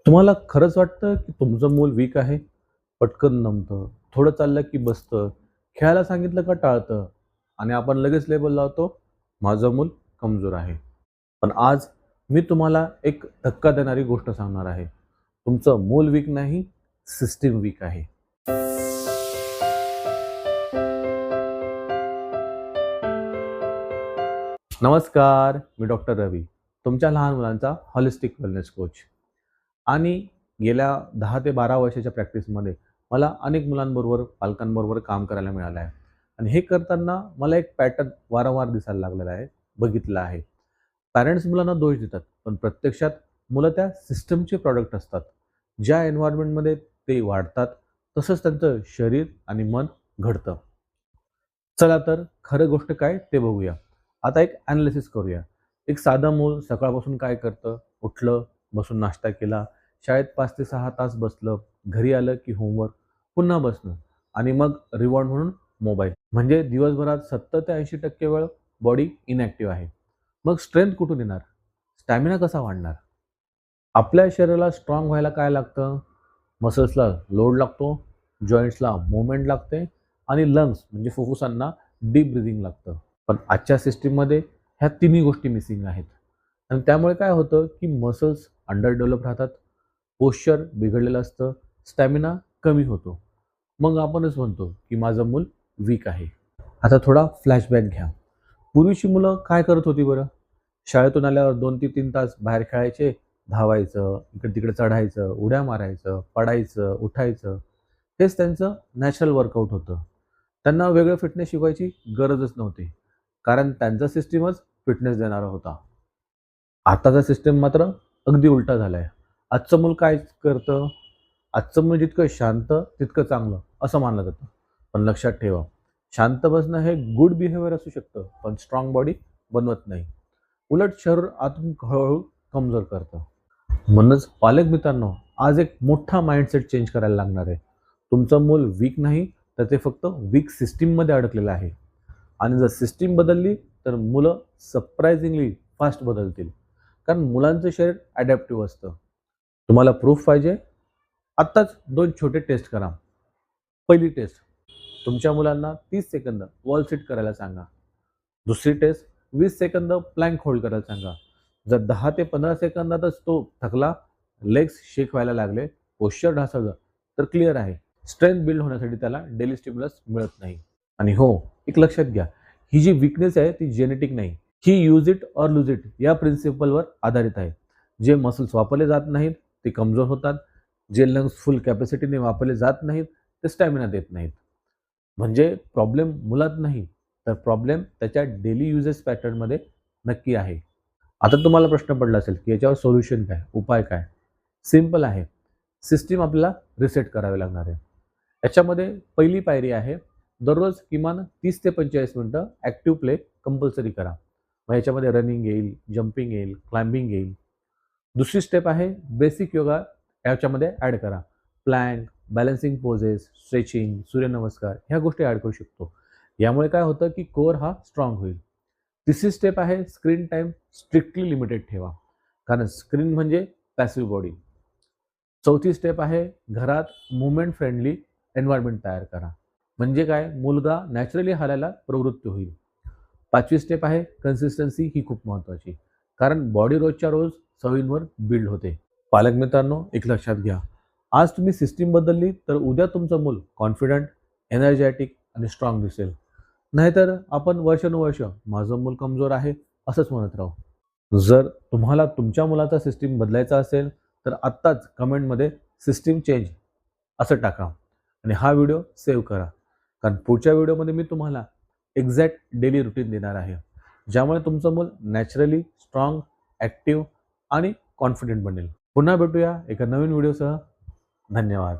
तुम्हाला खरंच वाटतं की तुमचं मूल वीक आहे? पटकन नमतं, थोडं चाललं की बसतं, खेळायला सांगितलं का टाळतं आणि आपण लगेच लेबल लावतो, माझं मूल कमजोर आहे. पण आज मी तुम्हाला एक धक्का देणारी गोष्ट सांगणार आहे. तुमचं मूल वीक नाही, सिस्टीम वीक आहे. नमस्कार, मी डॉक्टर रवी, तुमच्या लहान मुलांचा हॉलिस्टिक वेलनेस कोच. आणि गेल्या 10 ते 12 वर्षाच्या प्रॅक्टिसमध्ये मला अनेक मुलांबरोबर, पालकांबरोबर काम करायला मिळालं आहे. आणि हे करताना मला एक पॅटर्न वारंवार दिसायला लागलेला आहे, बघितलं आहे. पॅरेंट्स मुलांना दोष देतात, पण प्रत्यक्षात मुलं त्या सिस्टमचे प्रॉडक्ट असतात. ज्या एन्व्हायर्नमेंटमध्ये ते वाढतात, तसंच त्यांचं शरीर आणि मन घडतं. चला तर खरं गोष्ट काय ते बघूया. आता एक ॲनालिसिस करूया. एक साधं मूल सकाळपासून काय करतं? उठलं, बसून नाश्ता केला, शाळेत 5 ते 6 तास बसलं, घरी आलं की होमवर्क, पुन्हा बसणं आणि मग रिवॉर्ड म्हणून मोबाईल. म्हणजे दिवसभरात 70 ते 80% वेळ बॉडी इनॅक्टिव्ह आहे. मग स्ट्रेंथ कुठून येणार? स्टॅमिना कसा वाढणार? आपल्या शरीराला स्ट्राँग व्हायला काय लागतं? मसल्सला लोड लागतो, जॉइंट्सला मूव्हमेंट लागते आणि लंग्स म्हणजे फुफ्फुसांना डीप ब्रीथिंग लागतं. पण आजच्या सिस्टीममध्ये ह्या तिन्ही गोष्टी मिसिंग आहेत. आणि त्यामुळे काय होतं, की मसल्स अंडर डेव्हलप राहतात, पोश्चर बिघडलेलं असतं, स्टॅमिना कमी होतो. मग आपणच म्हणतो, की माझं मूल वीक आहे. आता थोडा फ्लॅशबॅक घ्या. पूर्वीची मुलं काय करत होती बरं? शाळेतून आल्यावर 2 ते 3 तास बाहेर खेळायचे, धावायचं, इकडे-तिकडे चढायचं, उड्या मारायचं, पडायचं, उठायचं. हेच त्यांचं नॅचरल वर्कआउट होतं. त्यांना वेगळं फिटनेस शिकवायची गरजच नव्हती. कारण त्यांचा सिस्टमच फिटनेस देणारा होता. आताचा सिस्टम मात्र अगदी उलटा झालाय. आजचं मूल काय करतं? आजचं मूल जितकं शांत तितकं चांगलं असं मानलं जातं. पण लक्षात ठेवा, शांत बसणं हे गुड बिहेवियर असू शकतं, पण स्ट्राँग बॉडी बनवत नाही. उलट शरीर आतून हळू कमजोर करतं. म्हणूनच पालक मित्रांनो, आज एक मोठा माइंडसेट चेंज करायला लागणार आहे. तुमचं मूल वीक नाही, तर ते फक्त वीक सिस्टममध्ये अडकलेलं आहे. आणि जर सिस्टीम बदलली, तर मुलं सरप्रायझिंगली फास्ट बदलतील. कारण मुलांचं शरीर अडॅप्टिव्ह असतं. तुम्हाला प्रूफ पाहिजे? आत्ताच 2 छोटे टेस्ट करा. पहिली टेस्ट, तुमच्या मुलांना 30 सेकंद वॉल सिट करायला सांगा. दुसरी टेस्ट, 20 सेकंद प्लॅंक होल्ड करायला सांगा. जर 10 ते 15 सेकंदातच तो थकला, लेग्स शेक व्हायला लागले, पोश्चर ढासळलं, तर क्लिअर आहे. स्ट्रेंथ बिल्ड होण्यासाठी त्याला डेली स्टिम्युलस मिळत नाही. आणि हो, एक लक्षात घ्या, ही जी वीकनेस आहे ती जेनेटिक नाही. ही use it or lose it या प्रिन्सिपलवर आधारित आहे. जे मसल्स वापरले जात नाहीत, ते कमजोर होतात. जे लंग्स फुल कॅपॅसिटीने वापरले जात नाहीत, ते स्टॅमिना देत नाहीत. म्हणजे प्रॉब्लेम मुलात नाही, तर प्रॉब्लेम त्याच्या डेली युजेस पॅटर्नमध्ये नक्की आहे. आता तुम्हाला प्रश्न पडला असेल, की याच्यावर सोल्युशन काय? उपाय काय? सिंपल आहे. सिस्टम आपल्याला रिसेट करावी लागणार आहे. याच्यामध्ये पहिली पायरी आहे, दररोज किमान 30 ते 45 मिनिटं ॲक्टिव्ह प्ले कंपल्सरी करा. मग याच्यामध्ये रनिंग येईल, जंपिंग येईल, क्लाइम्बिंग येईल. दुसरी स्टेप आहे बेसिक योगा याच्यामध्ये ॲड करा. प्लॅंक, बॅलन्सिंग पोजेस, स्ट्रेचिंग, सूर्यनमस्कार ह्या गोष्टी ॲड करू शकतो. यामुळे काय होतं, की कोर हा स्ट्राँग होईल. तिसरी स्टेप आहे स्क्रीन टाईम स्ट्रिक्टली लिमिटेड ठेवा. कारण स्क्रीन म्हणजे पॅसिव्ह बॉडी. चौथी स्टेप आहे घरात मूव्हमेंट फ्रेंडली एन्व्हायर्नमेंट तयार करा. म्हणजे काय? मुलगा नॅचरली हालायला प्रवृत्त होईल. 5वी स्टेप आहे कन्सिस्टन्सी ही खूप महत्त्वाची. कारण बॉडी रोजच्या रोज सवयींवर बिल्ड होते. पालक मित्रांनो, एक लक्षात घ्या. आज तुम्ही सिस्टीम बदलली तर उद्या तुमचं मूल कॉन्फिडंट, एनर्जेटिक आणि स्ट्राँग दिसेल. नाहीतर आपण वर्षानुवर्ष माझं मूल कमजोर आहे असंच म्हणत राहू. जर तुम्हाला तुमच्या मुलाचा सिस्टीम बदलायचा असेल, तर आत्ताच कमेंटमध्ये सिस्टीम चेंज असं टाका आणि हा व्हिडिओ सेव्ह करा. कारण पुढच्या व्हिडिओमध्ये मी तुम्हाला एक्झॅक्ट डेली रुटीन देणार आहे. ज्यामुळे तुमचं मूल नॅचरली स्ट्राँग, ॲक्टिव्ह आणि कॉन्फिडंट बनेल. पुन्हा भेटूया एका नवीन व्हिडिओसह. धन्यवाद.